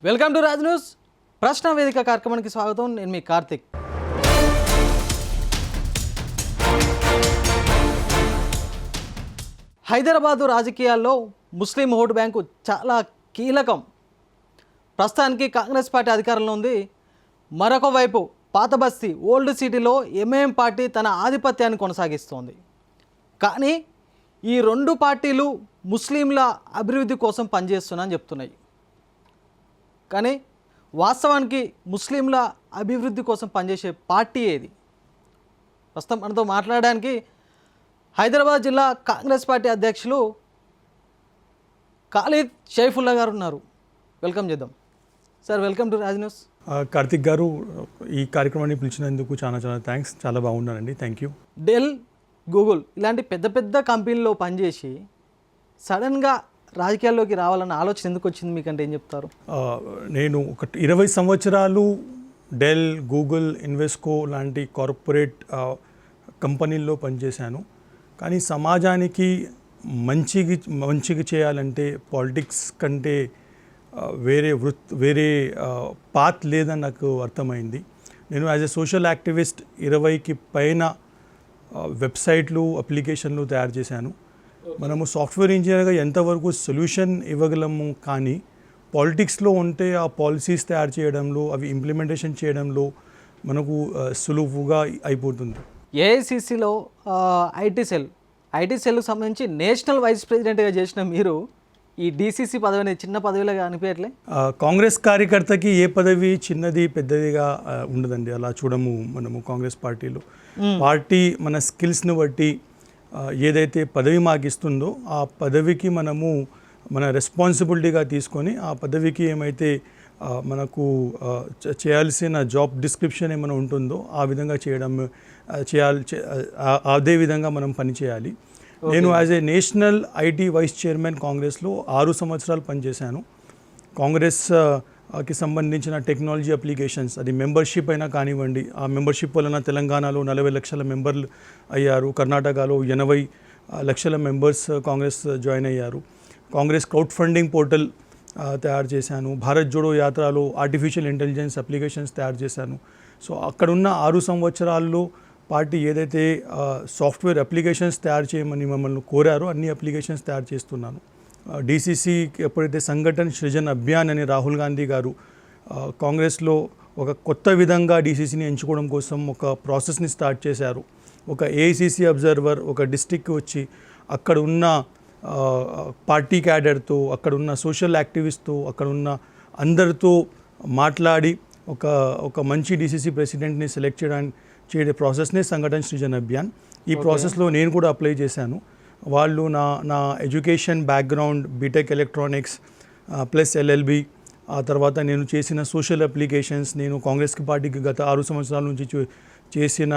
Welcome to Raj news. ప్రశ్న వేదిక కార్యక్రమానికి స్వాగతం. నేను మీ కార్తిక్. హైదరాబాదు రాజకీయాల్లో ముస్లిం ఓటు బ్యాంకు చాలా కీలకం. ప్రస్తుతానికి కాంగ్రెస్ పార్టీ అధికారంలో ఉంది. మరొక వైపు పాత బస్తీ ఓల్డ్ సిటీలో ఎంఐఎం పార్టీ తన ఆధిపత్యాన్ని కొనసాగిస్తోంది. కానీ ఈ రెండు పార్టీలు ముస్లింల అభివృద్ధి కోసం పనిచేస్తున్నాయని చెప్తున్నాయి. కానీ వాస్తవానికి ముస్లింల అభివృద్ధి కోసం పనిచేసే పార్టీ ఏది? ప్రస్తుతం మనతో మాట్లాడడానికి హైదరాబాద్ జిల్లా కాంగ్రెస్ పార్టీ అధ్యక్షులు ఖాలిద్ షైఫుల్లా గారు ఉన్నారు. వెల్కమ్ చేద్దాం sir. Welcome to Raj news. Karthik గారు, ఈ కార్యక్రమాన్ని పిలిచినందుకు చాలా చాలా థ్యాంక్స్. చాలా బాగున్నానండి. Thank you. డెల్, గూగుల్ ఇలాంటి పెద్ద పెద్ద కంపెనీల్లో పనిచేసి సడన్గా రాజకీయాల్లోకి రావాలన్న ఆలోచన ఎందుకు వచ్చింది మీకంటే ఏం చెప్తారు? నేను ఒక 20 సంవత్సరాలు డెల్, గూగుల్, ఇన్వెస్కో లాంటి కార్పొరేట్ కంపెనీల్లో పనిచేశాను. కానీ సమాజానికి మంచిగా చేయాలంటే పాలిటిక్స్ కంటే వేరే పాత్ లేదని నాకు అర్థమైంది. నేను యాజ్ ఎ సోషల్ యాక్టివిస్ట్ 20కి పైన వెబ్సైట్లు, అప్లికేషన్లు తయారు చేశాను. మనము సాఫ్ట్వేర్ ఇంజనీర్గా ఎంతవరకు సొల్యూషన్ ఇవ్వగలము, కానీ పాలిటిక్స్లో ఉంటే ఆ పాలసీస్ తయారు చేయడంలో, అవి ఇంప్లిమెంటేషన్ చేయడంలో మనకు సులువుగా అయిపోతుంది. ఏఐసిసిలో ఐటీ సెల్కు సంబంధించి నేషనల్ వైస్ ప్రెసిడెంట్గా చేసిన మీరు ఈ డిసిసి పదవి అనేది చిన్న పదవిలాగా అనిపించట్లే? కాంగ్రెస్ కార్యకర్తకి ఏ పదవి చిన్నది పెద్దదిగా ఉండదండి. అలా చూడము మనము కాంగ్రెస్ పార్టీలో. పార్టీ మన స్కిల్స్ని బట్టి ఏదైతే పదవి మాకు ఇస్తుందో ఆ పదవికి మనము మన రెస్పాన్సిబిలిటీగా తీసుకొని ఆ పదవికి ఏమైతే మనకు చేయాల్సిన జాబ్ డిస్క్రిప్షన్ ఏమైనా ఉంటుందో ఆ విధంగా అదే విధంగా మనం పనిచేయాలి. నేను as a national IT vice chairman కాంగ్రెస్లో 6 సంవత్సరాలు పనిచేశాను. కాంగ్రెస్కి సంబంధించిన టెక్నాలజీ అప్లికేషన్స్, అది మెంబర్షిప్ అయినా కానివ్వండి, ఆ మెంబర్షిప్ వలన తెలంగాణలో 40 లక్షల మెంబర్లు అయ్యారు, కర్ణాటకలో 80 లక్షల మెంబర్స్ కాంగ్రెస్ జాయిన్ అయ్యారు. కాంగ్రెస్ క్రౌడ్ ఫండింగ్ పోర్టల్ తయారు చేశాను. భారత్ జోడో యాత్రలో ఆర్టిఫిషియల్ ఇంటెలిజెన్స్ అప్లికేషన్స్ తయారు చేశాను. సో అక్కడున్న 6 సంవత్సరాల్లో పార్టీ ఏదైతే సాఫ్ట్వేర్ అప్లికేషన్స్ తయారు చేయమని మమ్మల్ని కోరారో అన్ని అప్లికేషన్స్ తయారు చేస్తున్నాను. డిసిసికి ఎప్పుడైతే సంఘటన సృజన్ అభియాన్ అని రాహుల్ గాంధీ గారు కాంగ్రెస్లో ఒక కొత్త విధంగా డిసిసిని ఎంచుకోవడం కోసం ఒక ప్రాసెస్ని స్టార్ట్ చేశారు. ఒక ఏఐసిసి అబ్జర్వర్ ఒక డిస్ట్రిక్ట్కి వచ్చి అక్కడ ఉన్న పార్టీ క్యాడర్తో, అక్కడ ఉన్న సోషల్ యాక్టివిస్ట్తో, అక్కడ ఉన్న అందరితో మాట్లాడి ఒక మంచి డిసిసి ప్రెసిడెంట్ని సెలెక్ట్ చేయడం ప్రాసెస్నే సంఘటన సృజన్ అభియాన్. ఈ ప్రాసెస్లో నేను కూడా అప్లై చేశాను. వాళ్ళు నా education background BTech electronics plus LLB, ఆ తర్వాత నేను చేసిన సోషల్ అప్లికేషన్స్, నేను కాంగ్రెస్ పార్టీకి గత 6 సంవత్సరాల నుంచి చేసిన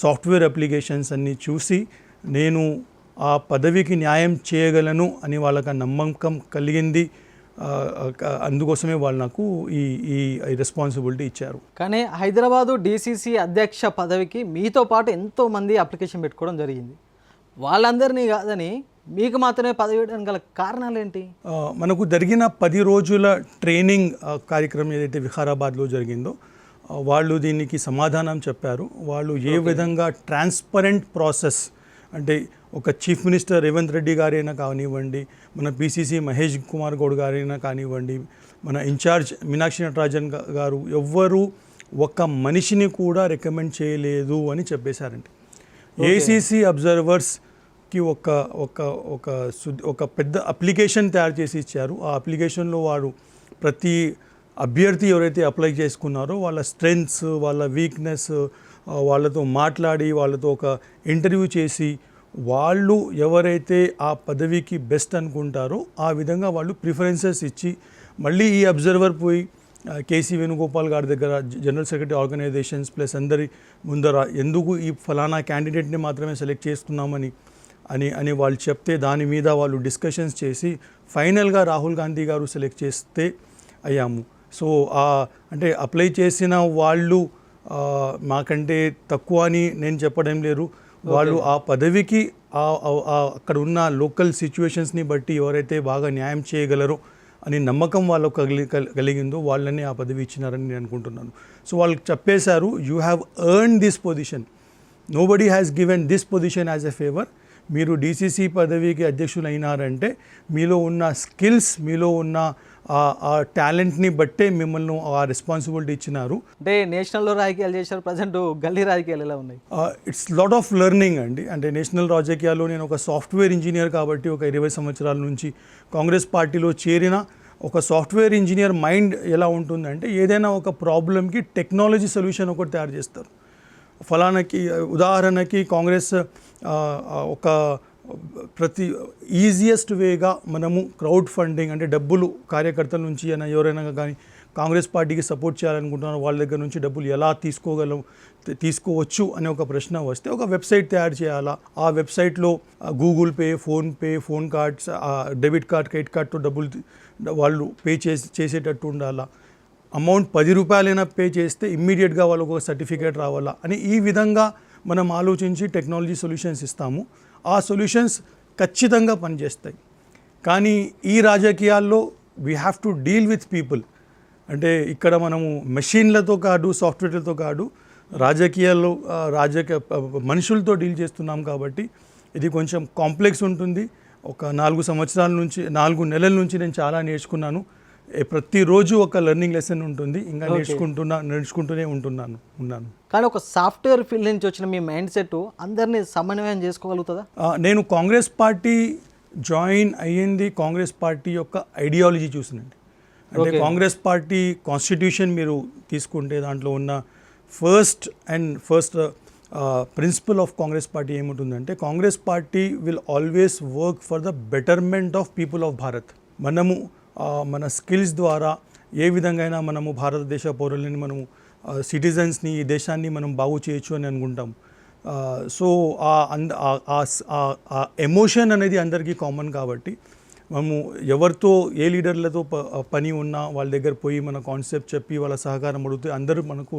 సాఫ్ట్వేర్ అప్లికేషన్స్ అన్నీ చూసి నేను ఆ పదవికి న్యాయం చేయగలను అని వాళ్ళకి నమ్మకం కలిగింది. అందుకోసమే వాళ్ళు నాకు ఈ రెస్పాన్సిబిలిటీ ఇచ్చారు. కానీ హైదరాబాదు డిసిసి అధ్యక్ష పదవికి మీతో పాటు ఎంతోమంది అప్లికేషన్ పెట్టుకోవడం జరిగింది. వాళ్ళందరినీ కాదని మీకు మాత్రమే పదవి ఇవ్వడానికి గల కారణాలు ఏంటి? మనకు జరిగిన 10 రోజుల ట్రైనింగ్ కార్యక్రమం ఏదైతే వికారాబాద్లో జరిగిందో వాళ్ళు దీనికి సమాధానం చెప్పారు. వాళ్ళు ఏ విధంగా ట్రాన్స్పరెంట్ ప్రాసెస్, అంటే ఒక చీఫ్ మినిస్టర్ రేవంత్ రెడ్డి గారైనా కానివ్వండి, మన పిసిసి మహేష్ కుమార్ గౌడ్ గారైనా కానివ్వండి, మన ఇన్ఛార్జ్ మీనాక్షి నటరాజన్ గారు ఎవ్వరూ ఒక మనిషిని కూడా రికమెండ్ చేయలేదు అని చెప్పేశారండి. ఏఐసిసి అబ్జర్వర్స్కి ఒక పెద్ద అప్లికేషన్ తయారు చేసి ఇచ్చారు. ఆ అప్లికేషన్లో వారు ప్రతి అభ్యర్థి ఎవరైతే అప్లై చేసుకున్నారో వాళ్ళ స్ట్రెంగ్త్స్, వాళ్ళ వీక్నెస్, వాళ్ళతో మాట్లాడి వాళ్ళతో ఒక ఇంటర్వ్యూ చేసి వాళ్ళు ఎవరైతే ఆ పదవికి బెస్ట్ అనుకుంటారో ఆ విధంగా వాళ్ళు ప్రిఫరెన్సెస్ ఇచ్చి మళ్ళీ ఈ అబ్జర్వర్ పోయి కేసీ వేణుగోపాల్ గారి దగ్గర, జనరల్ సెక్రటరీ ఆర్గనైజేషన్స్ ప్లస్ అందరి ముందర ఎందుకు ఈ ఫలానా క్యాండిడేట్ని మాత్రమే సెలెక్ట్ చేస్తున్నామని అని వాళ్ళు చెప్తే దాని మీద వాళ్ళు డిస్కషన్స్ చేసి ఫైనల్గా రాహుల్ గాంధీ గారు సెలెక్ట్ చేస్తే అయ్యాము. సో అంటే అప్లై చేసిన వాళ్ళు మాకంటే తక్కువ అని నేను చెప్పడం లేదు. వాళ్ళు ఆ పదవికి అక్కడ ఉన్న లోకల్ సిచ్యువేషన్స్ని బట్టి ఎవరైతే బాగా న్యాయం చేయగలరో అని నమ్మకం వాళ్ళకు కలిగిందో వాళ్ళని ఆ పదవి ఇచ్చినారని నేను అనుకుంటున్నాను. సో వాళ్ళు చెప్పేశారు, you have earn this position, nobody has given this position as a favour. మీరు డీసీసీ పదవికి అధ్యక్షులు అయినారంటే మీలో ఉన్న స్కిల్స్, మీలో ఉన్న ఆ టాలెంట్ని బట్టే మిమ్మల్ని ఆ రెస్పాన్సిబిలిటీ ఇచ్చినారు. అంటే నేషనల్లో రాజకీయాలు చేశారు, ప్రజెంట్ గల్లీ రాజకీయాలు ఎలా ఉన్నాయి? ఇట్స్ లాట్ ఆఫ్ లెర్నింగ్ అండి. అంటే నేషనల్ రాజకీయాల్లో నేను ఒక సాఫ్ట్వేర్ ఇంజనీర్ కాబట్టి ఒక 20 సంవత్సరాల నుంచి కాంగ్రెస్ పార్టీలో చేరిన ఒక సాఫ్ట్వేర్ ఇంజనీర్ మైండ్ ఎలా ఉంటుందంటే ఏదైనా ఒక ప్రాబ్లమ్కి టెక్నాలజీ సొల్యూషన్ ఒకటి తయారు చేస్తారు. ఫలానాకి ఉదాహరణకి కాంగ్రెస్ ఒక ప్రతి ఈజియెస్ట్ వేగా మనము క్రౌడ్ ఫండింగ్ అంటే డబ్బులు కార్యకర్తల నుంచి అయినా ఎవరైనా కానీ కాంగ్రెస్ పార్టీకి సపోర్ట్ చేయాలనుకుంటున్నారు, వాళ్ళ దగ్గర నుంచి డబ్బులు ఎలా తీసుకోవచ్చు అనే ఒక ప్రశ్న వస్తే ఒక వెబ్సైట్ తయారు చేయాలా. ఆ వెబ్సైట్లో Google Pay, PhonePe, phone cards, debit card, credit కార్డ్తో డబ్బులు వాళ్ళు పే చేసేటట్టు ఉండాలా. అమౌంట్ 10 రూపాయలైనా పే చేస్తే ఇమ్మీడియట్గా వాళ్ళకు ఒక సర్టిఫికేట్ రావాలా అని ఈ విధంగా మనం ఆలోచించి టెక్నాలజీ సొల్యూషన్స్ ఇస్తాము. ఆ సొల్యూషన్స్ ఖచ్చితంగా పనిచేస్తాయి. కానీ ఈ రాజకీయాల్లో we have to deal with people. అంటే ఇక్కడ మనము మెషిన్లతో కాదు, సాఫ్ట్వేర్లతో కాదు, రాజకీయాల్లో మనుషులతో డీల్ చేస్తున్నాం కాబట్టి ఇది కొంచెం కాంప్లెక్స్ ఉంటుంది. ఒక 4 నెలల నుంచి నేను చాలా నేర్చుకున్నాను. ప్రతిరోజు ఒక లెర్నింగ్ లెసన్ ఉంటుంది. ఇంకా నేర్చుకుంటూనే ఉన్నాను. కానీ ఒక సాఫ్ట్వేర్ ఫీల్డ్ నుంచి వచ్చిన మీ మైండ్ సెట్ అందరినీ సమన్వయం చేసుకోగలుగుతుందా? నేను కాంగ్రెస్ పార్టీ జాయిన్ అయ్యింది కాంగ్రెస్ పార్టీ యొక్క ఐడియాలజీ చూసినండి. అంటే కాంగ్రెస్ పార్టీ కాన్స్టిట్యూషన్ మీరు తీసుకుంటే దాంట్లో ఉన్న first principle of Congress party ఏముంటుందంటే Congress party will always work for the betterment of people of Bharat. మనము మన స్కిల్స్ ద్వారా ఏ విధంగా అయినా మనము భారతదేశ పౌరులని, మనము సిటిజన్స్ని, ఈ దేశాన్ని మనం బాగు చేయొచ్చు అని అనుకుంటాం. సో ఆ ఎమోషన్ అనేది అందరికీ కామన్ కాబట్టి మనము ఎవరితో ఏ లీడర్లతో పని ఉన్నా వాళ్ళ దగ్గర పోయి మన కాన్సెప్ట్ చెప్పి వాళ్ళ సహకారం అడిగితే అందరూ మనకు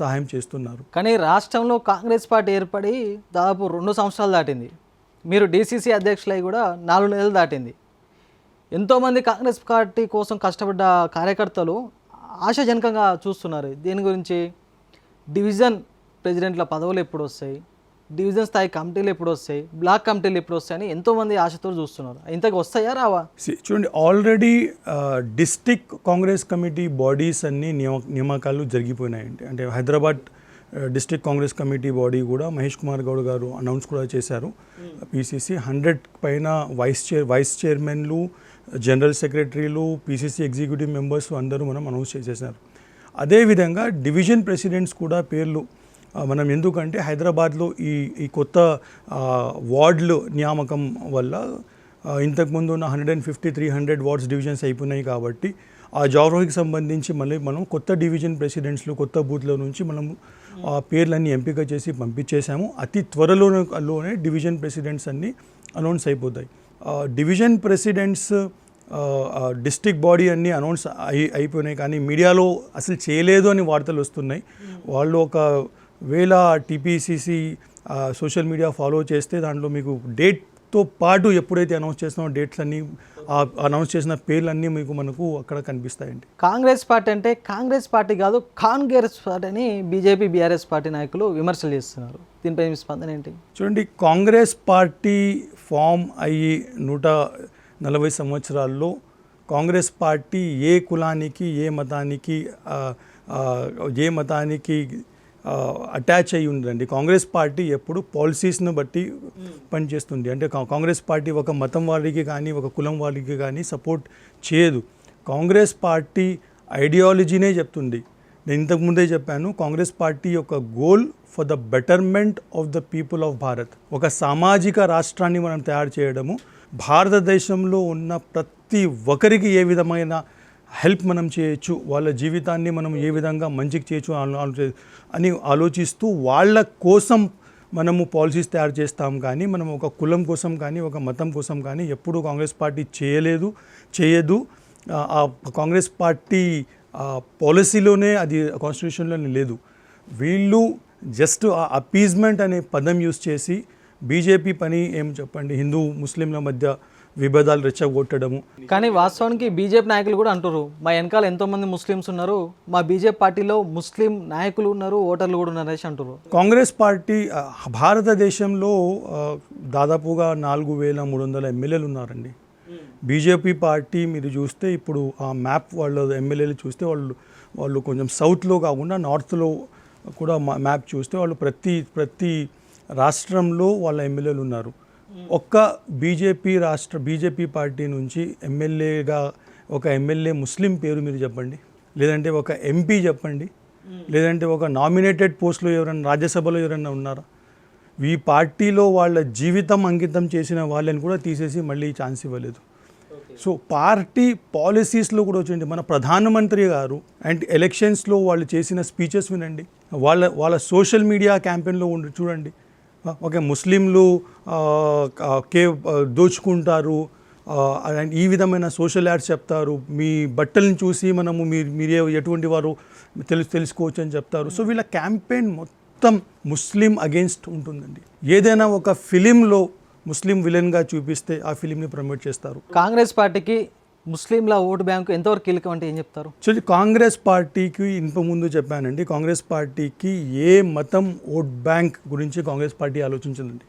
సహాయం చేస్తున్నారు. కానీ రాష్ట్రంలో కాంగ్రెస్ పార్టీ ఏర్పడి దాదాపు 2 సంవత్సరాలు దాటింది. మీరు డీసీసీ అధ్యక్షులై కూడా 4 నెలలు దాటింది. ఎంతోమంది కాంగ్రెస్ పార్టీ కోసం కష్టపడ్డ కార్యకర్తలు ఆశాజనకంగా చూస్తున్నారు. దీని గురించి డివిజన్ ప్రెసిడెంట్ల పదవులు ఎప్పుడు వస్తాయి, డివిజన్ స్థాయి కమిటీలు ఎప్పుడు వస్తాయి, బ్లాక్ కమిటీలు ఎప్పుడు వస్తాయని ఎంతోమంది ఆశతో చూస్తున్నారు. ఇంతకు వస్తాయా రావా? చూడండి, already district Congress committee bodies అన్ని నియామకాలు జరిగిపోయినాయండి. అంటే Hyderabad district Congress committee body కూడా మహేష్ కుమార్ గౌడ్ గారు అనౌన్స్ కూడా చేశారు. పీసీసీ 100 పైన వైస్ చైర్మన్లు, జనరల్ సెక్రటరీలు, పీసీసీ ఎగ్జిక్యూటివ్ మెంబర్స్ అందరూ మనం అనౌన్స్ చేసేసారు. అదేవిధంగా డివిజన్ ప్రెసిడెంట్స్ కూడా పేర్లు మనం, ఎందుకంటే హైదరాబాద్లో ఈ కొత్త వార్డులు నియామకం వల్ల ఇంతకుముందు ఉన్న 150-300 వార్డ్స్ డివిజన్స్ అయిపోయినాయి కాబట్టి ఆ జాగ్రఫీకి సంబంధించి మళ్ళీ మనం కొత్త డివిజన్ ప్రెసిడెంట్స్లు, కొత్త బూత్లో నుంచి మనం ఆ పేర్లన్నీ ఎంపిక చేసి పంపించేసాము. అతి త్వరలోనే డివిజన్ ప్రెసిడెంట్స్ అన్నీ అనౌన్స్ అయిపోతాయి. డివిజన్ ప్రెసిడెంట్స్ డిస్ట్రిక్ట్ బాడీ అన్నీ అనౌన్స్ అయిపోయినాయి, కానీ మీడియాలో అసలు చేయలేదు అని వార్తలు వస్తున్నాయి. వాళ్ళు ఒకవేళ టీపీసీసీ సోషల్ మీడియా ఫాలో చేస్తే దాంట్లో మీకు డేట్తో పాటు ఎప్పుడైతే అనౌన్స్ చేస్తున్నామో డేట్స్ అన్నీ, అనౌన్స్ చేసిన పేర్లన్నీ మనకు అక్కడ కనిపిస్తాయండి. కాంగ్రెస్ పార్టీ అంటే కాంగ్రెస్ పార్టీ కాదు, కాంగ్రెస్ పార్టీ అని బీజేపీ, బీఆర్ఎస్ పార్టీ నాయకులు విమర్శలు చేస్తున్నారు. దీనిపై మీ స్పందన ఏంటి? చూడండి, కాంగ్రెస్ పార్టీ ఫామ్ అయ్యి 140 సంవత్సరాల్లో కాంగ్రెస్ పార్టీ ఏ కులానికి, ఏ మతానికి అటాచ్ అయ్యి ఉందండి. కాంగ్రెస్ పార్టీ ఎప్పుడు పాలసీస్ను బట్టి పనిచేస్తుంది. అంటే కాంగ్రెస్ పార్టీ ఒక మతం వారికి కానీ, ఒక కులం వారికి కానీ సపోర్ట్ చేయదు. కాంగ్రెస్ పార్టీ ఐడియాలజీనే చెప్తుంది. నేను ఇంతకుముందే చెప్పాను, కాంగ్రెస్ పార్టీ యొక్క goal for the betterment of the people of Bharat. ఒక సామాజిక రాష్ట్రాన్ని మనం తయారు చేయడము, భారతదేశంలో ఉన్న ప్రతి ఒక్కరికి ఏ విధమైన హెల్ప్ మనం చేయొచ్చు, వాళ్ళ జీవితాన్ని మనం ఏ విధంగా మంచికి చేయొచ్చు అని ఆలోచిస్తూ వాళ్ళ కోసం మనము పాలసీస్ తయారు చేస్తాం. కానీ మనం ఒక కులం కోసం కానీ, ఒక మతం కోసం కానీ ఎప్పుడూ కాంగ్రెస్ పార్టీ చేయదు. ఆ కాంగ్రెస్ పార్టీ పాలసీలోనే, అది కాన్స్టిట్యూషన్లోనే లేదు. వీళ్ళు జస్ట్ ఆ అపీజ్మెంట్ అనే పదం యూస్ చేసి బీజేపీ పని ఏం చెప్పండి, హిందూ ముస్లింల మధ్య విభేదాలు రెచ్చగొట్టడము. కానీ వాస్తవానికి బీజేపీ నాయకులు కూడా అంటారు, మా వెనకాల ఎంతోమంది ముస్లిమ్స్ ఉన్నారు, మా బీజేపీ పార్టీలో ముస్లిం నాయకులు ఉన్నారు, ఓటర్లు కూడా ఉన్నారు అనేసి అంటారు. కాంగ్రెస్ పార్టీ భారతదేశంలో దాదాపుగా 4,300 ఎమ్మెల్యేలు ఉన్నారండి. బీజేపీ పార్టీ మీరు చూస్తే ఇప్పుడు ఆ మ్యాప్ వాళ్ళ ఎమ్మెల్యేలు చూస్తే వాళ్ళు కొంచెం సౌత్లో కాకుండా నార్త్లో కూడా మ్యాప్ చూస్తే వాళ్ళు ప్రతి రాష్ట్రంలో వాళ్ళ ఎమ్మెల్యేలు ఉన్నారు. ఒక్క బీజేపీ పార్టీ నుంచి ఎమ్మెల్యేగా ఒక ఎమ్మెల్యే ముస్లిం పేరు మీరు చెప్పండి, లేదంటే ఒక ఎంపీ చెప్పండి, లేదంటే ఒక నామినేటెడ్ పోస్ట్లో ఎవరైనా రాజ్యసభలో ఎవరైనా ఉన్నారా? ఈ పార్టీలో వాళ్ళ జీవితం అంకితం చేసిన వాళ్ళని కూడా తీసేసి మళ్ళీ ఛాన్స్ ఇవ్వలేదు. సో పార్టీ పాలసీస్లో కూడా వచ్చింది. మన ప్రధానమంత్రి గారు అండ్ ఎలక్షన్స్లో వాళ్ళు చేసిన స్పీచెస్ వినండి, వాళ్ళ సోషల్ మీడియా క్యాంపెయిన్లో చూడండి. ఓకే, ముస్లింలు దోచుకుంటారు అండ్ ఈ విధమైన సోషల్ యాడ్స్ చెప్తారు, మీ బట్టలను చూసి మనము మీరే ఎటువంటి వారు తెలుసుకోవచ్చు అని చెప్తారు. సో వీళ్ళ క్యాంపెయిన్ మొత్తం ముస్లిం అగేన్స్ట్ ఉంటుందండి. ఏదైనా ఒక ఫిలింలో ముస్లిం విలన్గా చూపిస్తే ఆ ఫిలింని ప్రమోట్ చేస్తారు. కాంగ్రెస్ పార్టీకి ముస్లింల ఓటు బ్యాంకు ఎంతవరకు కీలకం అంటే ఏం చెప్తారు? కాంగ్రెస్ పార్టీకి ముందు చెప్పానండి, కాంగ్రెస్ పార్టీకి ఏ మతం ఓట్ బ్యాంక్ గురించి కాంగ్రెస్ పార్టీ ఆలోచించదండి.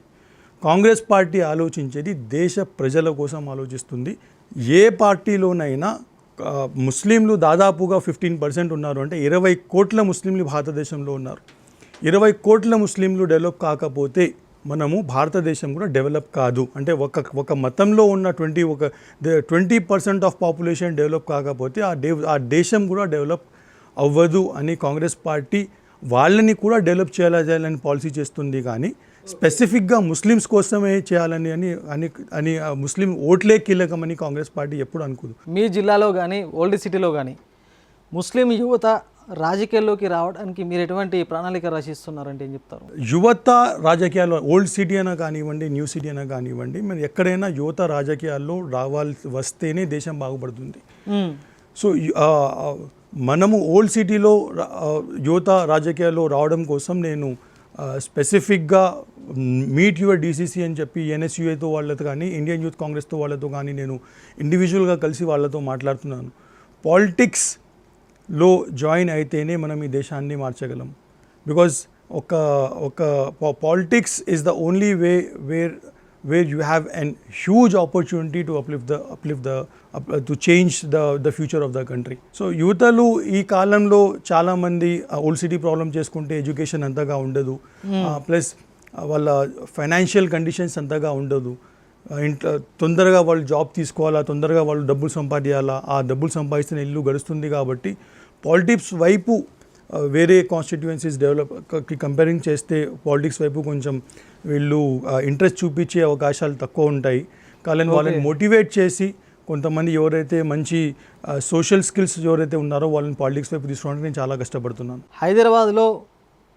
కాంగ్రెస్ పార్టీ ఆలోచించేది దేశ ప్రజల కోసం ఆలోచిస్తుంది. ఏ పార్టీలోనైనా ముస్లింలు దాదాపుగా 15% ఉన్నారు అంటే 20 కోట్ల ముస్లింలు భారతదేశంలో ఉన్నారు. 20 కోట్ల ముస్లింలు డెవలప్ కాకపోతే మనము భారతదేశం కూడా డెవలప్ కాదు. అంటే ఒక మతంలో ఉన్న 20% ఆఫ్ పాపులేషన్ డెవలప్ కాకపోతే ఆ దేశం కూడా డెవలప్ అవ్వదు అని కాంగ్రెస్ పార్టీ వాళ్ళని కూడా డెవలప్ చేయాలని పాలసీ చేస్తుంది. కానీ స్పెసిఫిక్గా ముస్లిమ్స్ కోసమే చేయాలని అని ముస్లిం ఓట్లే కీలకమని కాంగ్రెస్ పార్టీ ఎప్పుడు అనుకోదు. మీ జిల్లాలో కానీ ఓల్డ్ సిటీలో కానీ ముస్లిం యువత రాజకీయాల్లోకి రావడానికి మీరు ఎటువంటి ప్రణాళిక రచిస్తున్నారంటే ఏం చెప్తారు? యువత రాజకీయాల్లో ఓల్డ్ సిటీ అయినా కానివ్వండి, న్యూ సిటీ అయినా కానివ్వండి, మరి ఎక్కడైనా యువత రాజకీయాల్లో వస్తేనే దేశం బాగుపడుతుంది. సో మనము ఓల్డ్ సిటీలో యువత రాజకీయాల్లో రావడం కోసం నేను స్పెసిఫిక్గా మీట్ యువర్ డీసీసీ అని చెప్పి ఎన్ఎస్యుఐతో వాళ్ళతో కానీ ఇండియన్ యూత్ కాంగ్రెస్తో వాళ్ళతో కానీ నేను ఇండివిజువల్గా కలిసి వాళ్ళతో మాట్లాడుతున్నాను. పాలిటిక్స్లో జాయిన్ అయితేనే మనం ఈ దేశాన్ని మార్చగలం. బికాజ్ ఒక politics is the only way where you have an huge opportunity to to change the future of the country. So యువతలు ఈ కాలంలో చాలామంది ఓల్డ్ సిటీ ప్రాబ్లం చేసుకుంటే ఎడ్యుకేషన్ అంతగా ఉండదు, ప్లస్ వాళ్ళ ఫైనాన్షియల్ కండిషన్స్ అంతగా ఉండదు, తొందరగా వాళ్ళు జాబ్ తీసుకోవాలా, తొందరగా వాళ్ళు డబ్బులు సంపాదించాలా, ఆ డబ్బులు సంపాదిస్తున్న ఇల్లు గడుస్తుంది. కాబట్టి పాలిటిక్స్ వైపు వేరే కాన్స్టిట్యుయెన్సీస్ డెవలప్కి కంపేరింగ్ చేస్తే పాలిటిక్స్ వైపు కొంచెం వీళ్ళు ఇంట్రెస్ట్ చూపించే అవకాశాలు తక్కువ ఉంటాయి. కానీ వాళ్ళని మోటివేట్ చేసి కొంతమంది ఎవరైతే మంచి సోషల్ స్కిల్స్ ఎవరైతే ఉన్నారో వాళ్ళని పాలిటిక్స్ వైపు తీసుకోవడానికి నేను చాలా కష్టపడుతున్నాను. హైదరాబాద్లో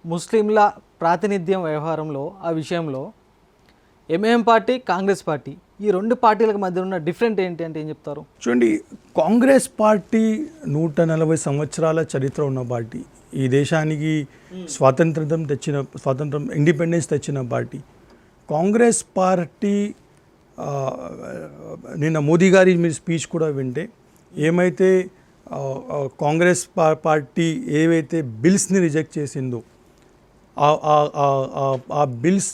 ముస్లింల ప్రాతినిధ్యం వ్యవహారంలో ఆ విషయంలో ఎంఐఎం పార్టీ, కాంగ్రెస్ పార్టీ ఈ రెండు పార్టీలకు మధ్య ఉన్న డిఫరెంట్ ఏంటి అంటే ఏం చెప్తారు? చూడండి, కాంగ్రెస్ పార్టీ 140 సంవత్సరాల చరిత్ర ఉన్న పార్టీ, ఈ దేశానికి స్వాతంత్రం ఇండిపెండెన్స్ తెచ్చిన పార్టీ. కాంగ్రెస్ పార్టీ నిన్న మోదీ గారి మీరు స్పీచ్ కూడా వింటే ఏమైతే కాంగ్రెస్ పార్టీ ఏవైతే బిల్స్ని రిజెక్ట్ చేసిందో ఆ బిల్స్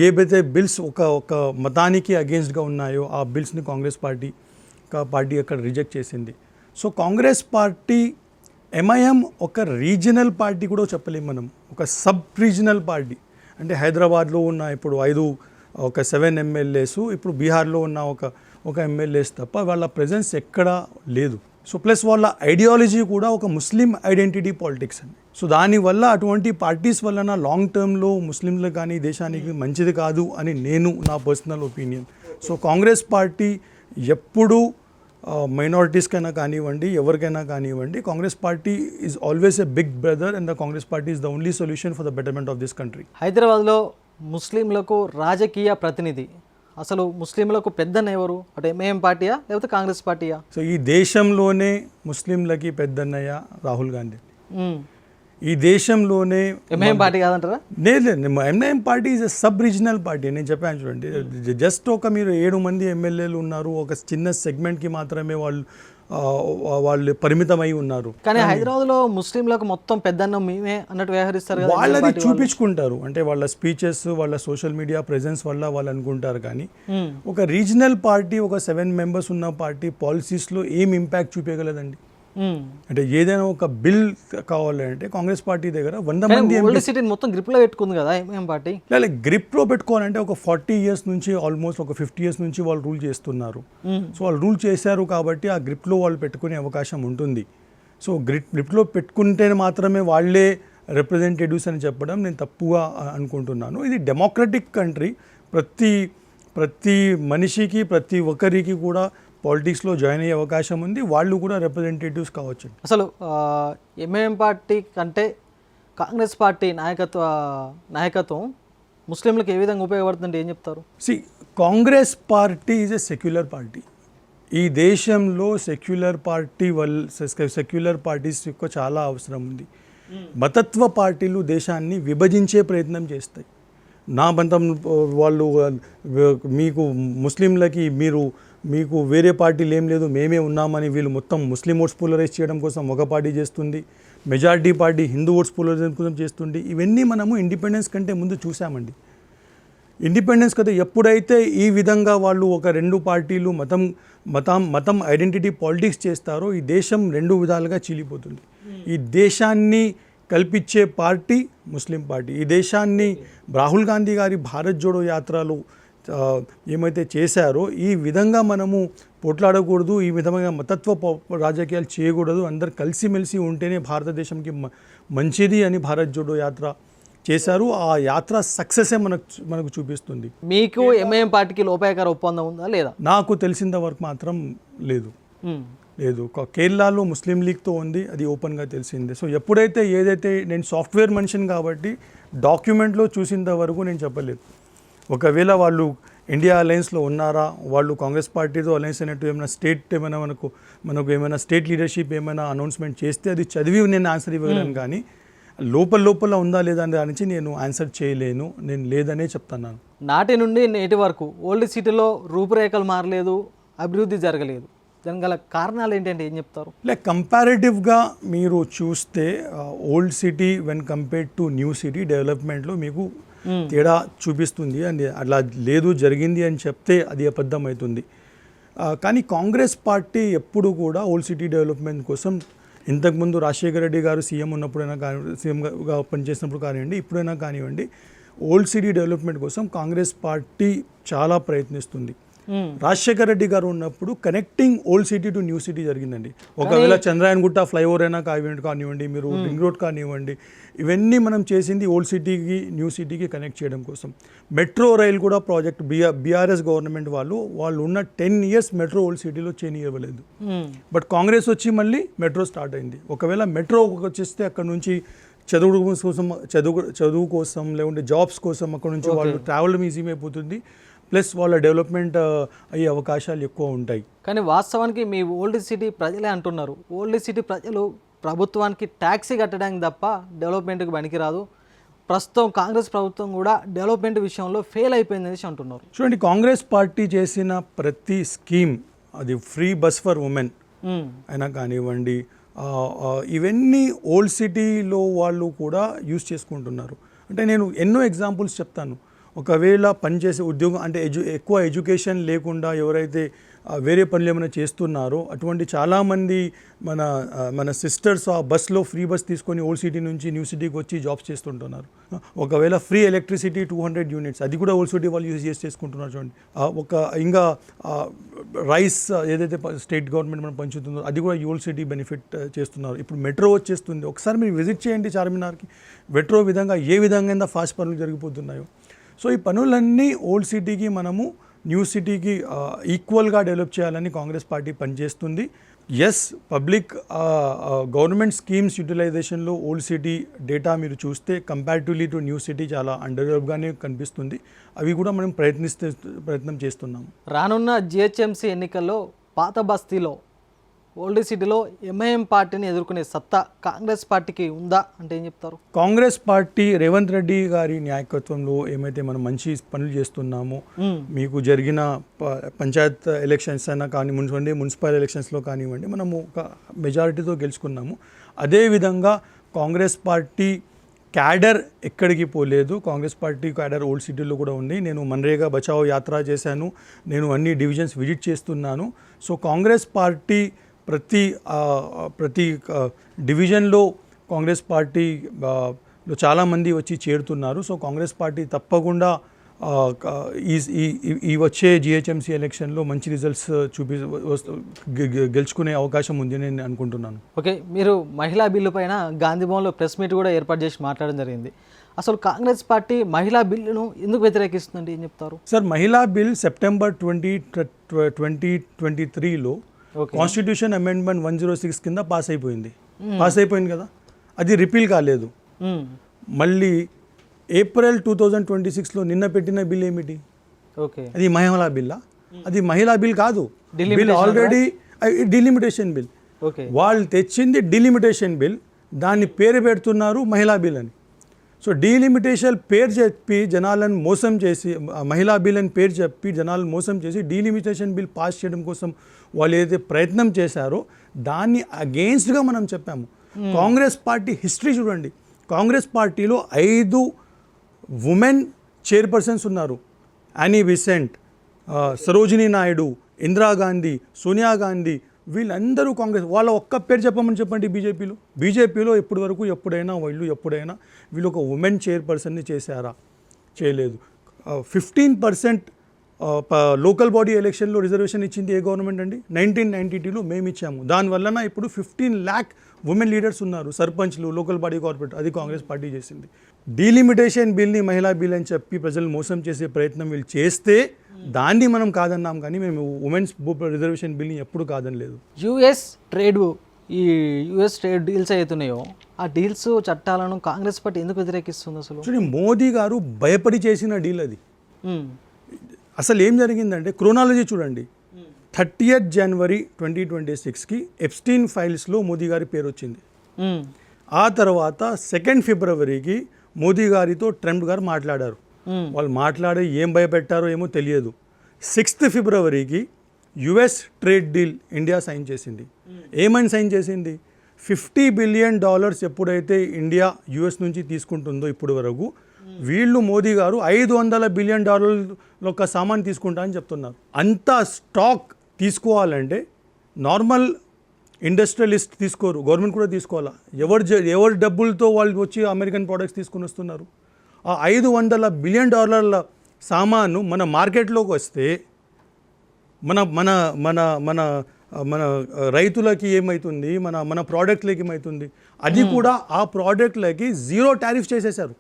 ఏవైతే బిల్స్ ఒక మతానికి అగేన్స్ట్గా ఉన్నాయో ఆ బిల్స్ని కాంగ్రెస్ పార్టీ అక్కడ రిజెక్ట్ చేసింది. సో కాంగ్రెస్ పార్టీ ఎంఐఎం ఒక రీజనల్ పార్టీ కూడా చెప్పలేము మనం, ఒక సబ్ రీజనల్ పార్టీ. అంటే హైదరాబాద్లో ఉన్న ఇప్పుడు 7 ఎమ్మెల్యేస్, ఇప్పుడు బీహార్లో ఉన్న ఒక ఎమ్మెల్యేస్ తప్ప వాళ్ళ ప్రెజెన్స్ ఎక్కడా లేదు. సో ప్లస్ వాళ్ళ ఐడియాలజీ కూడా ఒక ముస్లిం ఐడెంటిటీ పాలిటిక్స్ అండి. సో దానివల్ల అటువంటి పార్టీస్ వలన లాంగ్ టర్మ్లో ముస్లింలకు కానీ దేశానికి మంచిది కాదు అని నా personal opinion. So Congress party ఎప్పుడూ మైనారిటీస్కైనా కానివ్వండి, ఎవరికైనా కానివ్వండి, Congress party is always a big brother and the Congress party is the only solution for the betterment of this country. హైదరాబాద్లో ముస్లింలకు రాజకీయ ప్రతినిధి, అసలు ముస్లింలకు పెద్దన్న ఎవరు? అటు ఎంఐఎం పార్టీయా లేకపోతే కాంగ్రెస్ పార్టీయా? సో ఈ దేశంలోనే ముస్లింలకి పెద్దన్నయ్య రాహుల్ గాంధీ. ఈ దేశంలోనే ఎంఐఎం పార్టీ కాదంటారా? లేదు MIM party is a sub regional party. నేను చెప్పాను చూడండి, జస్ట్ ఒక మీరు 7 మంది ఎమ్మెల్యేలు ఉన్నారు, ఒక చిన్న సెగ్మెంట్కి మాత్రమే వాళ్ళు పరిమితమై ఉన్నారు. కానీ హైదరాబాద్లో ముస్లింలకు మొత్తం పెద్దన్నం మేమే అన్నట్టు వ్యవహరిస్తారు కదా. వాళ్ళది చూపించుకుంటారు, అంటే వాళ్ళ స్పీచెస్, వాళ్ళ సోషల్ మీడియా ప్రెజెన్స్ వల్ల వాళ్ళు అనుకుంటారు. కానీ ఒక రీజనల్ పార్టీ, ఒక 7 మెంబర్స్ ఉన్న పార్టీ పాలసీస్లో ఏం ఇంపాక్ట్ చూపించగలదండి? అంటే ఏదైనా ఒక బిల్ కావాలంటే కాంగ్రెస్ పార్టీ దగ్గర 100 మంది ఓల్డ్ సిటీని మొత్తం గ్రిప్లో పెట్టుకుంది కదా ఎంఐఎం పార్టీ. లేదా గ్రిప్లో పెట్టుకోవాలంటే ఒక 40 ఇయర్స్ నుంచి, ఆల్మోస్ట్ ఒక 50 ఇయర్స్ నుంచి వాళ్ళు రూల్ చేస్తున్నారు. సో వాళ్ళు రూల్ చేశారు కాబట్టి ఆ గ్రిప్లో వాళ్ళు పెట్టుకునే అవకాశం ఉంటుంది. సో గ్రిప్లో పెట్టుకుంటే మాత్రమే వాళ్ళే రిప్రజెంటేటివ్స్ అని చెప్పడం నేను తప్పుగా అనుకుంటున్నాను. ఇది డెమోక్రటిక్ కంట్రీ, ప్రతి మనిషికి, ప్రతి ఒక్కరికి కూడా పాలిటిక్స్లో జాయిన్ అయ్యే అవకాశం ఉంది. వాళ్ళు కూడా రిప్రజెంటేటివ్స్ కావచ్చు. అసలు ఎంఐఎం పార్టీ కంటే కాంగ్రెస్ పార్టీ నాయకత్వం ముస్లింలకు ఏ విధంగా ఉపయోగపడుతుందంటే ఏం చెప్తారు? Congress party is a secular party. ఈ దేశంలో సెక్యులర్ పార్టీస్ యొక్క చాలా అవసరం ఉంది. మతత్వ పార్టీలు దేశాన్ని విభజించే ప్రయత్నం చేస్తాయి. నా మతం వాళ్ళు మీకు ముస్లింలకి మీకు వేరే పార్టీలు ఏం లేదు, మేమే ఉన్నామని వీళ్ళు మొత్తం ముస్లిం ఓట్స్ పోలరైజ్ చేయడం కోసం ఒక పార్టీ చేస్తుంది, majority party Hindu votes polarize కోసం చేస్తుంది. ఇవన్నీ మనము ఇండిపెండెన్స్ కంటే ముందు చూసామండి. ఇండిపెండెన్స్ కదా ఎప్పుడైతే ఈ విధంగా వాళ్ళు ఒక 2 పార్టీలు మతం ఐడెంటిటీ పాలిటిక్స్ చేస్తారో ఈ దేశం 2 విధాలుగా చీలిపోతుంది. ఈ దేశాన్ని కల్పించే పార్టీ ముస్లిం పార్టీ. ఈ దేశాన్ని రాహుల్ గాంధీ గారి భారత్ జోడో యాత్రలో ఏమైతే చేశారో ఈ విధంగా మనము పోట్లాడకూడదు, ఈ విధంగా మతత్వ రాజకీయాలు చేయకూడదు, అందరు కలిసిమెలిసి ఉంటేనే భారతదేశంకి మంచిది అని భారత్ జోడో యాత్ర చేశారు. ఆ యాత్ర సక్సెసే మనకు చూపిస్తుంది. మీకు ఎంఐఎం పార్టీకి లోపాయకర ఒప్పందం ఉందా లేదా? నాకు తెలిసినంత వరకు మాత్రం లేదు. కేరళలో ముస్లిం లీగ్తో ఉంది, అది ఓపెన్గా తెలిసిందే. సో ఎప్పుడైతే ఏదైతే నేను సాఫ్ట్వేర్ మనిషిని కాబట్టి డాక్యుమెంట్లో చూసినంత వరకు నేను చెప్పలేదు. ఒకవేళ వాళ్ళు ఇండియా అలయన్స్లో ఉన్నారా, వాళ్ళు కాంగ్రెస్ పార్టీతో అలయన్స్ అయినట్టు ఏమైనా మనకు ఏమైనా స్టేట్ లీడర్షిప్ ఏమైనా అనౌన్స్మెంట్ చేస్తే అది చదివి నేను ఆన్సర్ ఇవ్వగలను. కానీ లోపల ఉందా లేదా అని దాని నుంచి నేను ఆన్సర్ చేయలేను, నేను లేదనే చెప్తున్నాను. నాటి నుండి నేటి వరకు ఓల్డ్ సిటీలో రూపురేఖలు మారలేదు, అభివృద్ధి జరగలేదు. దానికి గల కారణాలు ఏంటంటే ఏం చెప్తారు? కంపారిటివ్గా మీరు చూస్తే old city when compared to new city డెవలప్మెంట్లో మీకు తేడా చూపిస్తుంది. అండ్ అట్లా లేదు జరిగింది అని చెప్తే అది అబద్ధం అవుతుంది. కానీ కాంగ్రెస్ పార్టీ ఎప్పుడు కూడా ఓల్డ్ సిటీ డెవలప్మెంట్ కోసం ఇంతకుముందు రాజశేఖర రెడ్డి గారు సీఎం ఉన్నప్పుడైనా సీఎంగా పనిచేసినప్పుడు కానివ్వండి, ఇప్పుడైనా కానివ్వండి, ఓల్డ్ సిటీ డెవలప్మెంట్ కోసం కాంగ్రెస్ పార్టీ చాలా ప్రయత్నిస్తుంది. రాజశేఖర రెడ్డి గారు ఉన్నప్పుడు connecting old city to new city జరిగిందండి. ఒకవేళ చంద్రాయన్ గుట్ట ఫ్లైఓవర్ అయినా కానివ్వండి, మీరు రింగ్ రోడ్ కానివ్వండి, ఇవన్నీ మనం చేసింది ఓల్డ్ సిటీకి న్యూ సిటీకి కనెక్ట్ చేయడం కోసం. మెట్రో రైల్ కూడా ప్రాజెక్ట్ బీఆర్ఎస్ గవర్నమెంట్ వాళ్ళు ఉన్న 10 ఇయర్స్ మెట్రో ఓల్డ్ సిటీలో చేయనివ్వలేదు. బట్ కాంగ్రెస్ వచ్చి మళ్ళీ మెట్రో స్టార్ట్ అయింది. ఒకవేళ మెట్రో వచ్చేస్తే అక్కడ నుంచి చదువు కోసం లేకుంటే జాబ్స్ కోసం అక్కడ నుంచి వాళ్ళు ట్రావెల్ ఈజీ అయిపోతుంది, ప్లస్ వాళ్ళ డెవలప్మెంట్ అయ్యే అవకాశాలు ఎక్కువ ఉంటాయి. కానీ వాస్తవానికి మీ ఓల్డ్ సిటీ ప్రజలే అంటున్నారు, ఓల్డ్ సిటీ ప్రజలు ప్రభుత్వానికి ట్యాక్సీ కట్టడానికి తప్ప డెవలప్మెంట్కి పనికిరాదు, ప్రస్తుతం కాంగ్రెస్ ప్రభుత్వం కూడా డెవలప్మెంట్ విషయంలో ఫెయిల్ అయిపోయిందని అంటున్నారు. చూడండి, కాంగ్రెస్ పార్టీ చేసిన ప్రతి స్కీమ్, అది ఫ్రీ బస్ ఫర్ ఉమెన్ అయినా కానివ్వండి, ఇవన్నీ ఓల్డ్ సిటీలో వాళ్ళు కూడా యూజ్ చేసుకుంటున్నారు. అంటే నేను ఎన్నో ఎగ్జాంపుల్స్ చెప్తాను. ఒకవేళ పనిచేసే ఉద్యోగం అంటే ఎక్కువ ఎడ్యుకేషన్ లేకుండా ఎవరైతే వేరే పనులు ఏమైనా చేస్తున్నారో అటువంటి చాలామంది మన సిస్టర్స్ ఆ బస్లో ఫ్రీ బస్ తీసుకొని ఓల్డ్ సిటీ నుంచి న్యూ సిటీకి వచ్చి జాబ్స్ చేస్తుంటున్నారు. ఒకవేళ ఫ్రీ ఎలక్ట్రిసిటీ 200 యూనిట్స్ అది కూడా ఓల్డ్ సిటీ వాళ్ళు యూజ్ చేసుకుంటున్నారు. చూడండి, ఇంకా రైస్ ఏదైతే స్టేట్ గవర్నమెంట్ మనం పంచుతుందో అది కూడా ఓల్డ్ సిటీ బెనిఫిట్ చేస్తున్నారు. ఇప్పుడు మెట్రో వచ్చేస్తుంది, ఒకసారి మీరు విజిట్ చేయండి చార్మినార్కి. మెట్రో విధంగా ఏ విధంగా ఫాస్ట్ పనులు జరిగిపోతున్నాయో. సో ఈ పనులన్నీ ఓల్డ్ సిటీకి మనము న్యూ సిటీకి ఈక్వల్గా డెవలప్ చేయాలని కాంగ్రెస్ పార్టీ పనిచేస్తుంది. ఎస్, పబ్లిక్ గవర్నమెంట్ స్కీమ్స్ యూటిలైజేషన్లో ఓల్డ్ సిటీ డేటా మీరు చూస్తే కంపారిటివ్లీ టు న్యూ సిటీ చాలా అండర్ డెవలప్గానే కనిపిస్తుంది. అవి కూడా మనం ప్రయత్నం చేస్తున్నాము. రానున్న జిహెచ్ఎంసీ ఎన్నికల్లో పాత బస్తీలో ఓల్డ్ సిటీలో ఎంఐఎం పార్టీని ఎదుర్కొనే సత్తా కాంగ్రెస్ పార్టీకి ఉందా అంటే ఏం చెప్తారు? కాంగ్రెస్ పార్టీ రేవంత్ రెడ్డి గారి నాయకత్వంలో ఏమైతే మనం మంచి పనులు చేస్తున్నామో, మీకు జరిగిన పంచాయత్ ఎలక్షన్స్ అయినా కానివ్వండి, మున్సిపల్ ఎలక్షన్స్లో కానివ్వండి, మనము ఒక మెజారిటీతో గెలుచుకున్నాము. అదేవిధంగా కాంగ్రెస్ పార్టీ క్యాడర్ ఎక్కడికి పోలేదు. కాంగ్రెస్ పార్టీ క్యాడర్ ఓల్డ్ సిటీలో కూడా ఉంది. నేను మన్రేగా బచావో యాత్ర చేశాను, నేను అన్ని డివిజన్స్ విజిట్ చేస్తున్నాను. సో కాంగ్రెస్ పార్టీ ప్రతి డివిజన్లో కాంగ్రెస్ పార్టీలో చాలామంది వచ్చి చేరుతున్నారు. సో కాంగ్రెస్ పార్టీ తప్పకుండా ఈ వచ్చే జిహెచ్ఎంసీ ఎలక్షన్లో మంచి రిజల్ట్స్ గెలుచుకునే అవకాశం ఉంది అని నేను అనుకుంటున్నాను. ఓకే, మీరు మహిళా బిల్లు పైన గాంధీ భవన్లో ప్రెస్ మీట్ కూడా ఏర్పాటు చేసి మాట్లాడడం జరిగింది. అసలు కాంగ్రెస్ పార్టీ మహిళా బిల్లును ఎందుకు వ్యతిరేకిస్తుందండి, ఏం చెప్తారు? సార్, మహిళా బిల్ సెప్టెంబర్ 2023లో కాన్స్టిట్యూషన్ అమెండ్మెంట్ 106 కింద పాస్ అయిపోయింది కదా, అది రిపీల్ కాలేదు. మళ్ళీ ఏప్రిల్ 2026లో నిన్న పెట్టిన బిల్ ఏమిటి? ఓకే, అది మహిళా బిల్లా? అది మహిళా బిల్ కాదు, bill already delimitation bill. Okay, వాళ్ళు తెచ్చింది డిలిమిటేషన్ బిల్, దాన్ని పేరు పెడుతున్నారు మహిళా బిల్ అని. సో డీలిమిటేషన్ పేరు చెప్పి జనాలను మోసం చేసి, మహిళా బిల్ అని పేరు చెప్పి జనాలను మోసం చేసి డీలిమిటేషన్ బిల్ పాస్ చేయడం కోసం వాళ్ళు ఏదైతే ప్రయత్నం చేశారో దాన్ని అగెయిన్స్ట్గా మనం చెప్పాము. కాంగ్రెస్ పార్టీ హిస్టరీ చూడండి. కాంగ్రెస్ పార్టీలో 5 ఉమెన్ చైర్పర్సన్స్ ఉన్నారు. యానీ బిసెంట్, సరోజినీ నాయుడు, ఇందిరాగాంధీ, సోనియా గాంధీ, వీళ్ళందరూ కాంగ్రెస్. వాళ్ళ ఒక్క పేరు చెప్పండి బీజేపీలో ఇప్పటి వరకు ఎప్పుడైనా వీళ్ళు ఒక ఉమెన్ చైర్పర్సన్ని చేశారా? చేయలేదు. 15% లోకల్ బాడీ ఎలక్షన్లో రిజర్వేషన్ ఇచ్చింది ఏ గవర్నమెంట్ అండి? 1992లో మేము ఇచ్చాము. దానివల్లన ఇప్పుడు 15 lakh ఉమెన్ లీడర్స్ ఉన్నారు, సర్పంచ్లు, లోకల్ బాడీ కార్పొరేట్. అది కాంగ్రెస్ పార్టీ చేసింది. డీలిమిటేషన్ బిల్ని మహిళా బిల్ అని చెప్పి ప్రజలు మోసం చేసే ప్రయత్నం వీళ్ళు చేస్తే దాన్ని మనం కాదన్నాం, కానీ మేము ఉమెన్స్ రిజర్వేషన్ బిల్ని ఎప్పుడు కాదనలేదు. యుఎస్ ట్రేడ్ డీల్స్ అవుతున్నాయో, ఆ డీల్స్ చట్టాలను కాంగ్రెస్ పార్టీ ఎందుకు వ్యతిరేకిస్తుంది? అసలు చూడండి, మోదీ గారు భయపడి చేసిన డీల్ అది. అసలు ఏం జరిగిందంటే క్రోనాలజీ చూడండి. 30th January 2026కి ఎప్స్టీన్ ఫైల్స్లో మోదీ గారి పేరు వచ్చింది. ఆ తర్వాత 2nd Februaryకి మోదీ గారితో ట్రంప్ గారు మాట్లాడారు. వాళ్ళు మాట్లాడి ఏం భయపెట్టారో ఏమో తెలియదు. 6th Februaryకి US trade deal India sign చేసింది. ఏమని సైన్ చేసింది? $50 billion ఎప్పుడైతే ఇండియా యుఎస్ నుంచి తీసుకుంటుందో ఇప్పుడు వరకు, వీళ్ళు మోదీ గారు $500 billion ఒక సామాన్ తీసుకుంటా అని చెప్తున్నారు. అంత స్టాక్ తీసుకోవాలంటే నార్మల్ ఇండస్ట్రియలిస్ట్ తీసుకోరు, గవర్నమెంట్ కూడా తీసుకోవాలా. ఎవరి డబ్బులతో వాళ్ళు వచ్చి అమెరికన్ ప్రోడక్ట్స్ తీసుకుని వస్తున్నారు. ఆ $500 billion సామాను మన మార్కెట్లోకి వస్తే మన మన మన మన మన రైతులకి ఏమవుతుంది, మన ప్రోడక్ట్లకి ఏమవుతుంది? అది కూడా ఆ ప్రోడక్ట్లకి 0 tariff చేసేసారు.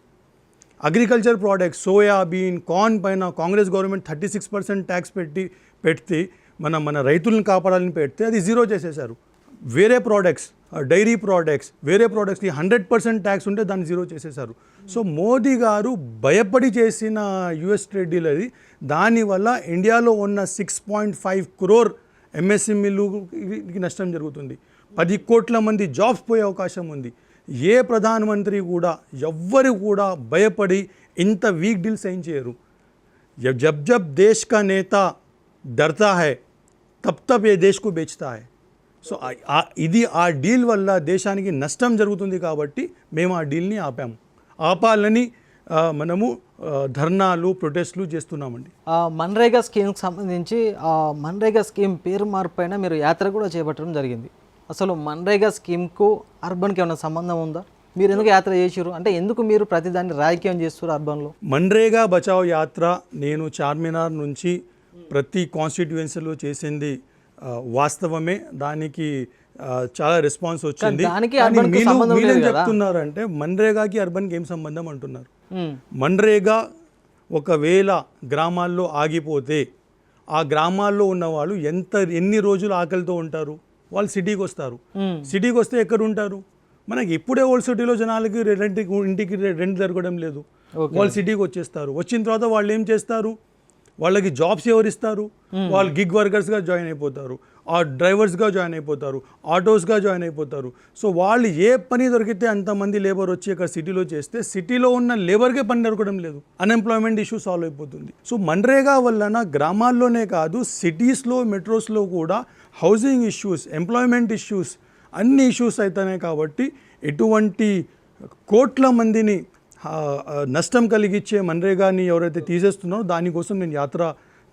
అగ్రికల్చర్ ప్రోడక్ట్స్, సోయాబీన్, కార్న్ పైన కాంగ్రెస్ గవర్నమెంట్ 36% ట్యాక్స్ పెడితే మన రైతులను కాపాడాలని పెడితే అది 0 చేసేసారు. వేరే ప్రోడక్ట్స్, డైరీ ప్రోడక్ట్స్, వేరే ప్రోడక్ట్స్కి 100% ట్యాక్స్ ఉంటే దాన్ని 0 చేసేసారు. సో మోదీ గారు భయపడి చేసిన యుఎస్ ట్రేడ్ డీల్ అది. దానివల్ల ఇండియాలో ఉన్న 6.5 crore ఎంఎస్ఎంఈలకి నష్టం జరుగుతుంది. 10 కోట్ల మంది జాబ్స్ పోయే అవకాశం ఉంది. ఏ ప్రధానమంత్రి కూడా ఎవ్వరు కూడా భయపడి ఇంత వీక్ డీల్ సైన్ చేయరు. జబ్ జబ్ దేశ్ కా నేతా డర్తా హై తబ్ తబ్ ఏ దేశ్ కు బేచ్తా హై. సో ఇది ఆ డీల్ వల్ల దేశానికి నష్టం జరుగుతుంది కాబట్టి మేము ఆ డీల్ని ఆపాలని మనము ధర్నాలు, ప్రొటెస్ట్లు చేస్తున్నామండి. మన్రేగా స్కీమ్కి సంబంధించి మన్రేగా స్కీమ్ పేరు మార్పు పైన మీరు యాత్ర కూడా చేపట్టడం జరిగింది. అసలు మన్రేగా స్కీమ్కు అర్బన్కి ఏమైనా సంబంధం ఉందా? మీరు ఎందుకు యాత్ర చేసారు? అంటే ఎందుకు మీరు ప్రతిదాన్ని రాజకీయం చేస్తారు అర్బన్లో? మన్రేగా బచావ్ యాత్ర నేను చార్మినార్ నుంచి ప్రతి కాన్స్టిట్యుయెన్సీలో చేసింది వాస్తవమే. దానికి చాలా రెస్పాన్స్ వచ్చింది. మీరేం చెప్తున్నారంటే మన్రేగాకి అర్బన్కి ఏం సంబంధం అంటున్నారు. మన్రేగా ఒకవేళ గ్రామాల్లో ఆగిపోతే ఆ గ్రామాల్లో ఉన్న వాళ్ళు ఎన్ని రోజులు ఆకలితో ఉంటారు? వాళ్ళు సిటీకి వస్తారు. సిటీకి వస్తే ఎక్కడ ఉంటారు? మనకి ఇప్పుడే ఓల్డ్ సిటీలో జనాలకి ఇంటికి రెంట్ జరగడం లేదు. వాళ్ళు సిటీకి వచ్చేస్తారు. వచ్చిన తర్వాత వాళ్ళు ఏం చేస్తారు? వాళ్ళకి జాబ్స్ ఎవరు ఇస్తారు? వాళ్ళు గిగ్ వర్కర్స్గా జాయిన్ అయిపోతారు, ఆ డ్రైవర్స్గా జాయిన్ అయిపోతారు, ఆటోస్గా జాయిన్ అయిపోతారు. సో వాళ్ళు ఏ పని దొరికితే అంతమంది లేబర్ వచ్చి ఇక్కడ సిటీలో చేస్తే సిటీలో ఉన్న లేబర్కే పని దొరకడం లేదు, అన్ఎంప్లాయ్మెంట్ ఇష్యూ సాల్వ్ అయిపోతుంది. సో మన్రేగా వలన గ్రామాల్లోనే కాదు సిటీస్లో మెట్రోస్లో కూడా హౌసింగ్ ఇష్యూస్, ఎంప్లాయ్మెంట్ ఇష్యూస్, అన్ని ఇష్యూస్ అవుతున్నాయి. కాబట్టి ఎటువంటి కోట్ల మందిని నష్టం కలిగించే మన్రేగాని ఎవరైతే తీసేస్తున్నారో దానికోసం నేను యాత్ర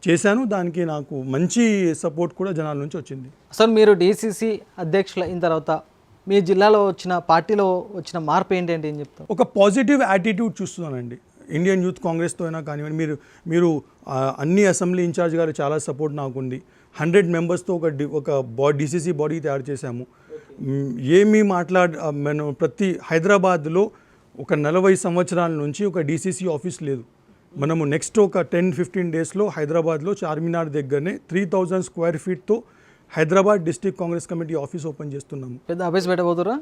చేశాను. దానికి నాకు మంచి సపోర్ట్ కూడా జనాల నుంచి వచ్చింది. అసలు మీరు డీసీసీ అధ్యక్షులు అయిన తర్వాత మీ జిల్లాలో వచ్చిన పార్టీలో వచ్చిన మార్పు ఏంటంటే ఏం చెప్తారు? ఒక పాజిటివ్ యాటిట్యూడ్ చూస్తున్నానండి. ఇండియన్ యూత్ కాంగ్రెస్తో అయినా కానివ్వండి, మీరు అన్ని అసెంబ్లీ ఇన్ఛార్జ్ గారు చాలా సపోర్ట్ నాకు ఉంది. 100 మెంబర్స్తో ఒక డీసీసీ బాడీ తయారు చేశాము. ఏమీ మనం ప్రతి హైదరాబాద్లో ఒక 40 సంవత్సరాల నుంచి ఒక డీసీసీ ఆఫీస్ లేదు. మనము నెక్స్ట్ ఒక 10-15 డేస్లో హైదరాబాద్లో చార్మినార్ దగ్గరనే 3000 స్క్వేర్ ఫీట్తో Hyderabad district Congress committee office open చేస్తున్నాము. పెద్ద ఆఫీస్ పెట్టబోతురా?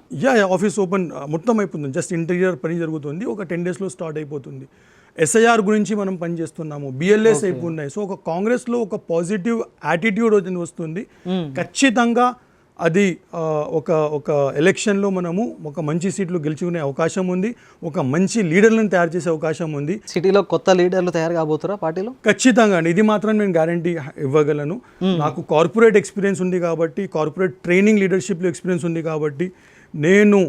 ఆఫీస్ ఓపెన్ మొత్తం అయిపోతుంది. జస్ట్ ఇంటీరియర్ పని జరుగుతుంది. ఒక 10 డేస్లో స్టార్ట్ అయిపోతుంది. SIR గురించి మనం పని చేస్తున్నాము. BLS అయిపోయినాయి. సో ఒక కాంగ్రెస్లో ఒక పాజిటివ్ యాటిట్యూడ్ వస్తుంది. ఖచ్చితంగా అది ఒక ఎలక్షన్లో మనము ఒక మంచి సీట్లు గెలుచుకునే అవకాశం ఉంది. ఒక మంచి లీడర్లను తయారు చేసే అవకాశం ఉంది. సిటీలో కొత్త లీడర్లు తయారు కాబోతురా పార్టీలో? ఖచ్చితంగా అండి. ఇది మాత్రం నేను గ్యారంటీ ఇవ్వగలను. నాకు కార్పొరేట్ ఎక్స్పీరియన్స్ ఉంది కాబట్టి, కార్పొరేట్ ట్రైనింగ్ లీడర్షిప్లో ఎక్స్పీరియన్స్ ఉంది కాబట్టి నేను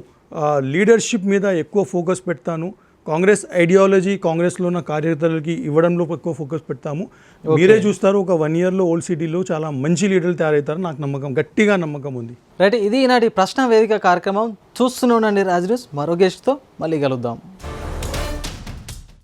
లీడర్షిప్ మీద ఎక్కువ ఫోకస్ పెడతాను. కాంగ్రెస్ ఐడియాలజీ, కాంగ్రెస్లో ఉన్న కార్యకర్తలకి ఇవ్వడంలో ఎక్కువ ఫోకస్ పెడతాము. మీరే చూస్తారు, ఒక 1 ఇయర్లో ఓల్డ్ సిటీలో చాలా మంచి లీడర్లు తయారవుతారు. నాకు నమ్మకం, గట్టిగా నమ్మకం ఉంది. రైట్, ఇది ఈనాటి ప్రశ్న వేదిక కార్యక్రమం. చూస్తూనే ఉండండి రాజ్ న్యూస్. మరో గెస్ట్తో మళ్ళీ కలుద్దాం.